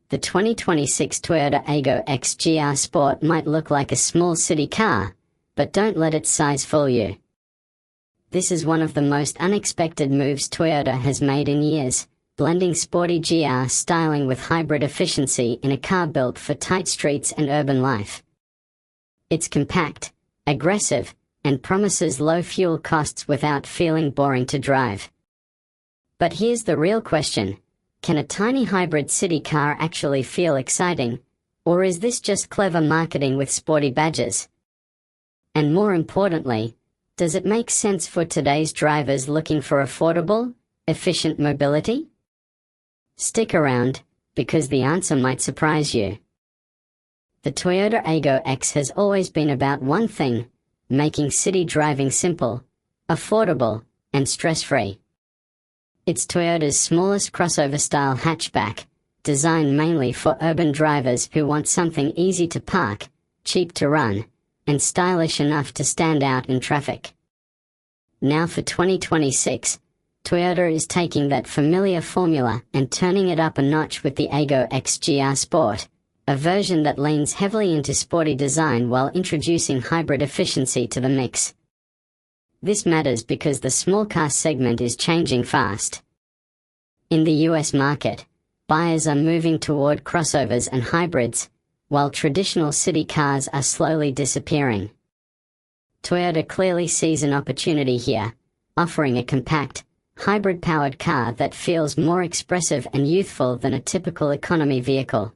The 2026 Toyota Aygo X GR Sport might look like a small city car, but don't let its size fool you. This is one of the most unexpected moves Toyota has made in years, blending sporty GR styling with hybrid efficiency in a car built for tight streets and urban life. It's compact, aggressive, and promises low fuel costs without feeling boring to drive. But here's the real question. Can a tiny hybrid city car actually feel exciting, or is this just clever marketing with sporty badges? And more importantly, does it make sense for today's drivers looking for affordable, efficient mobility? Stick around, because the answer might surprise you. The Toyota Aygo X has always been about one thing: making city driving simple, affordable, and stress-free. It's Toyota's smallest crossover-style hatchback, designed mainly for urban drivers who want something easy to park, cheap to run, and stylish enough to stand out in traffic. Now for 2026, Toyota is taking that familiar formula and turning it up a notch with the Aygo X GR Sport, a version that leans heavily into sporty design while introducing hybrid efficiency to the mix. This matters because the small car segment is changing fast. In the US market, buyers are moving toward crossovers and hybrids, while traditional city cars are slowly disappearing. Toyota clearly sees an opportunity here, offering a compact, hybrid-powered car that feels more expressive and youthful than a typical economy vehicle.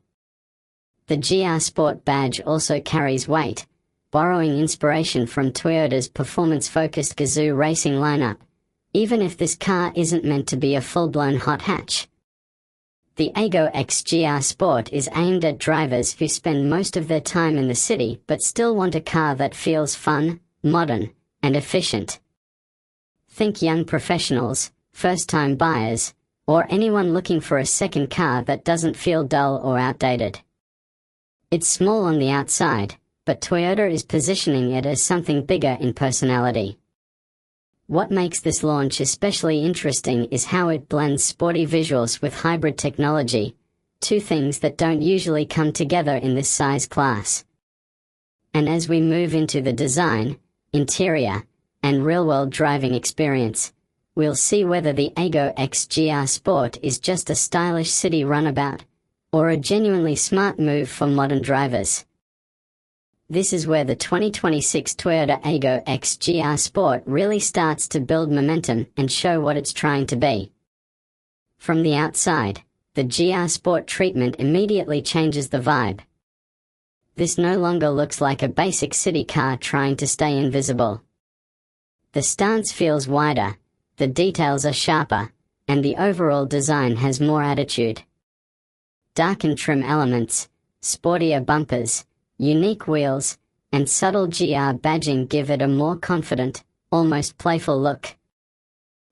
The GR Sport badge also carries weight, borrowing inspiration from Toyota's performance-focused Gazoo racing lineup, even if this car isn't meant to be a full-blown hot hatch. The Aygo X GR Sport is aimed at drivers who spend most of their time in the city but still want a car that feels fun, modern, and efficient. Think young professionals, first-time buyers, or anyone looking for a second car that doesn't feel dull or outdated. It's small on the outside, but Toyota is positioning it as something bigger in personality. What makes this launch especially interesting is how it blends sporty visuals with hybrid technology, two things that don't usually come together in this size class. And as we move into the design, interior, and real-world driving experience, we'll see whether the Aygo X GR Sport is just a stylish city runabout, or a genuinely smart move for modern drivers. This is where the 2026 Toyota Aygo X GR Sport really starts to build momentum and show what it's trying to be. From the outside, the GR Sport treatment immediately changes the vibe. This no longer looks like a basic city car trying to stay invisible. The stance feels wider, the details are sharper, and the overall design has more attitude. Darkened trim elements, sportier bumpers, unique wheels, and subtle GR badging give it a more confident, almost playful look.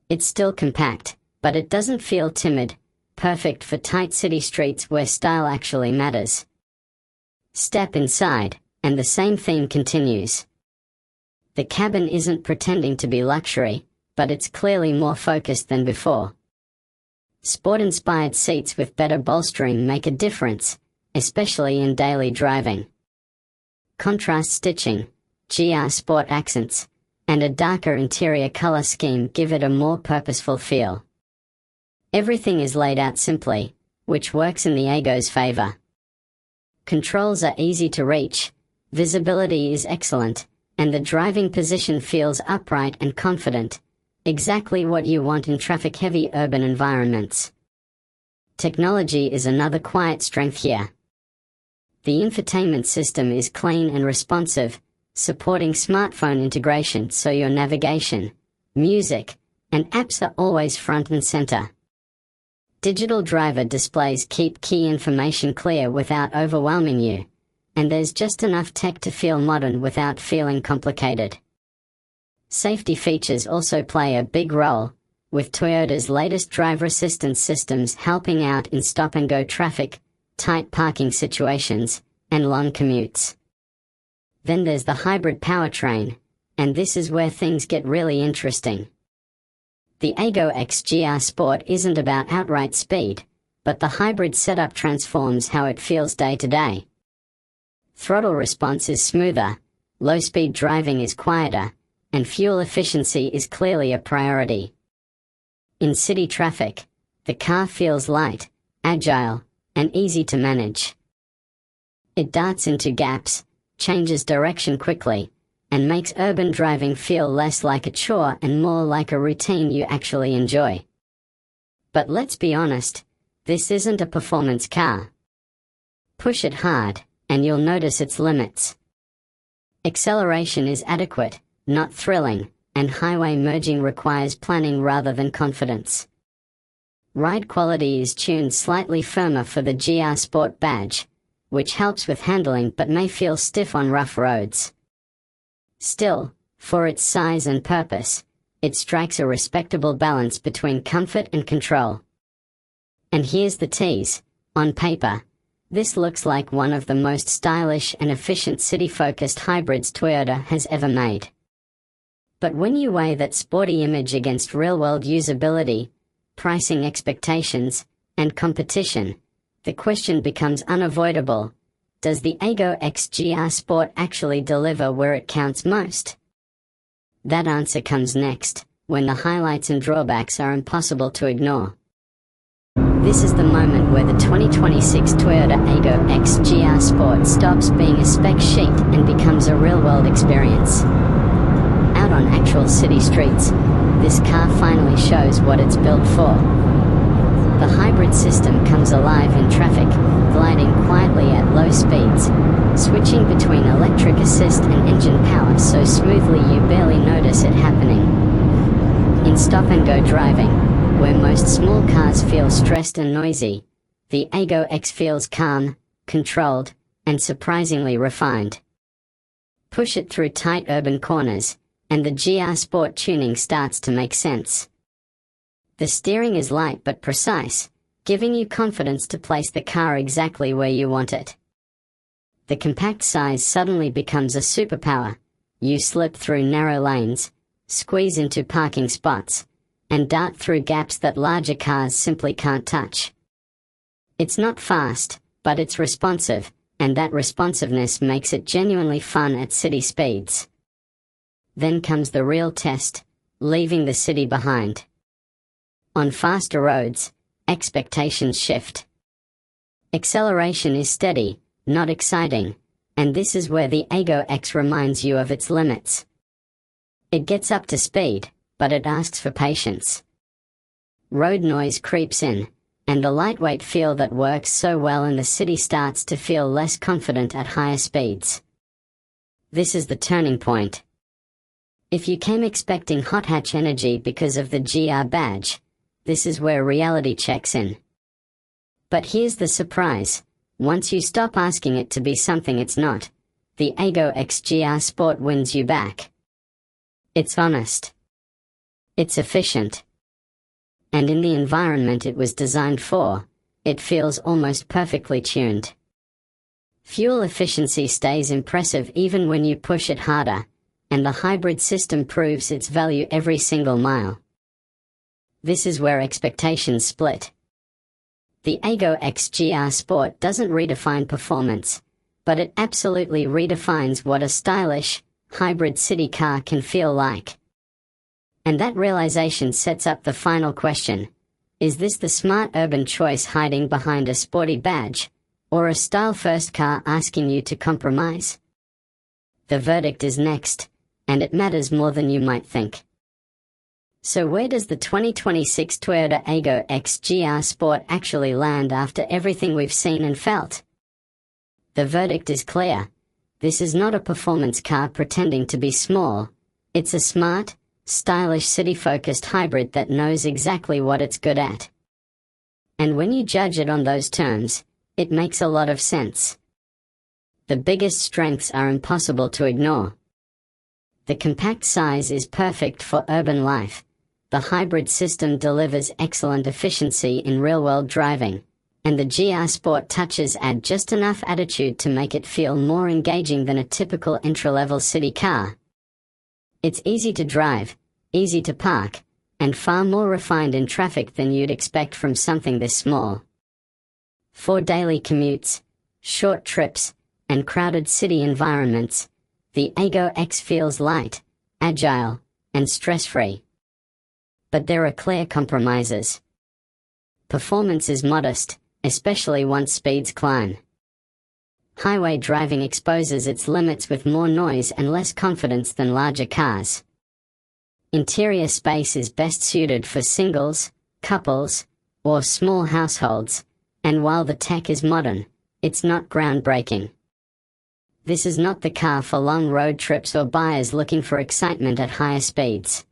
It's still compact, but it doesn't feel timid, perfect for tight city streets where style actually matters. Step inside, and the same theme continues. The cabin isn't pretending to be luxury, but it's clearly more focused than before. Sport-inspired seats with better bolstering make a difference, especially in daily driving. Contrast stitching, GR Sport accents, and a darker interior color scheme give it a more purposeful feel. Everything is laid out simply, which works in the Aygo's favor. Controls are easy to reach, visibility is excellent, and the driving position feels upright and confident, exactly what you want in traffic-heavy urban environments. Technology is another quiet strength here. The infotainment system is clean and responsive, supporting smartphone integration so your navigation, music, and apps are always front and center. Digital driver displays keep key information clear without overwhelming you, and there's just enough tech to feel modern without feeling complicated. Safety features also play a big role, with Toyota's latest driver assistance systems helping out in stop-and-go traffic, tight parking situations, and long commutes. Then there's the hybrid powertrain, and this is where things get really interesting. The Aygo X GR Sport isn't about outright speed, but the hybrid setup transforms how it feels day to day. Throttle response is smoother, low-speed driving is quieter, and fuel efficiency is clearly a priority. In city traffic, the car feels light, agile, and easy to manage. It darts into gaps, changes direction quickly, and makes urban driving feel less like a chore and more like a routine you actually enjoy. But let's be honest, this isn't a performance car. Push it hard, and you'll notice its limits. Acceleration is adequate, not thrilling, and highway merging requires planning rather than confidence. Ride quality is tuned slightly firmer for the GR Sport badge, which helps with handling but may feel stiff on rough roads. Still, for its size and purpose, it strikes a respectable balance between comfort and control. And here's the tease: on paper, this looks like one of the most stylish and efficient city-focused hybrids Toyota has ever made. But when you weigh that sporty image against real-world usability, pricing expectations, and competition, the question becomes unavoidable: does the Aygo X GR Sport actually deliver where it counts most? That answer comes next, when the highlights and drawbacks are impossible to ignore. This is the moment where the 2026 Toyota Aygo X GR Sport stops being a spec sheet and becomes a real-world experience. Out on actual city streets, this car finally shows what it's built for. The hybrid system comes alive in traffic, gliding quietly at low speeds, switching between electric assist and engine power so smoothly you barely notice it happening. In stop-and-go driving, where most small cars feel stressed and noisy, the Aygo X feels calm, controlled, and surprisingly refined. Push it through tight urban corners, and the GR Sport tuning starts to make sense. The steering is light but precise, giving you confidence to place the car exactly where you want it. The compact size suddenly becomes a superpower. You slip through narrow lanes, squeeze into parking spots, and dart through gaps that larger cars simply can't touch. It's not fast, but it's responsive, and that responsiveness makes it genuinely fun at city speeds. Then comes the real test: leaving the city behind. On faster roads, expectations shift. Acceleration is steady, not exciting, and this is where the Aygo X reminds you of its limits. It gets up to speed, but it asks for patience. Road noise creeps in, and the lightweight feel that works so well in the city starts to feel less confident at higher speeds. This is the turning point. If you came expecting hot hatch energy because of the GR badge, this is where reality checks in. But here's the surprise: once you stop asking it to be something it's not, the Aygo X GR Sport wins you back. It's honest. It's efficient. And in the environment it was designed for, it feels almost perfectly tuned. Fuel efficiency stays impressive even when you push it harder, and the hybrid system proves its value every single mile. This is where expectations split. The Aygo X GR Sport doesn't redefine performance, but it absolutely redefines what a stylish, hybrid city car can feel like. And that realization sets up the final question: is this the smart urban choice hiding behind a sporty badge, or a style-first car asking you to compromise? The verdict is next, and it matters more than you might think. So where does the 2026 Toyota Aygo X GR Sport actually land after everything we've seen and felt? The verdict is clear. This is not a performance car pretending to be small. It's a smart, stylish city-focused hybrid that knows exactly what it's good at. And when you judge it on those terms, it makes a lot of sense. The biggest strengths are impossible to ignore. The compact size is perfect for urban life. The hybrid system delivers excellent efficiency in real-world driving, and the GR Sport touches add just enough attitude to make it feel more engaging than a typical entry-level city car. It's easy to drive, easy to park, and far more refined in traffic than you'd expect from something this small. For daily commutes, short trips, and crowded city environments, the Aygo X feels light, agile, and stress-free. But there are clear compromises. Performance is modest, especially once speeds climb. Highway driving exposes its limits with more noise and less confidence than larger cars. Interior space is best suited for singles, couples, or small households, and while the tech is modern, it's not groundbreaking. This is not the car for long road trips or buyers looking for excitement at higher speeds.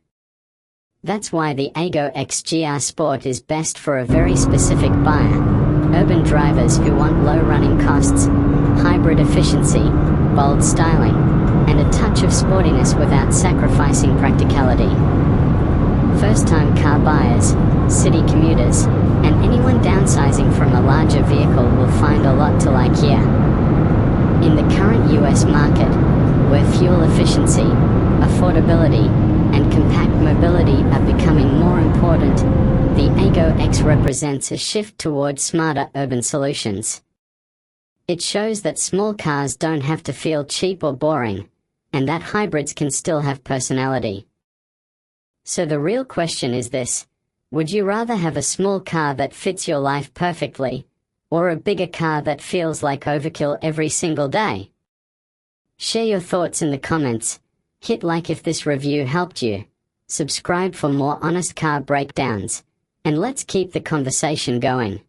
That's why the Aygo XGR Sport is best for a very specific buyer: urban drivers who want low running costs, hybrid efficiency, bold styling, and a touch of sportiness without sacrificing practicality. First-time car buyers, city commuters, and anyone downsizing from a larger vehicle will find a lot to like here. In the current US market, where fuel efficiency, affordability, and compact mobility are becoming more important, the Aygo X represents a shift toward smarter urban solutions. It shows that small cars don't have to feel cheap or boring, and that hybrids can still have personality. So the real question is this: would you rather have a small car that fits your life perfectly, or a bigger car that feels like overkill every single day? Share your thoughts in the comments, hit like if this review helped you, subscribe for more honest car breakdowns, and let's keep the conversation going.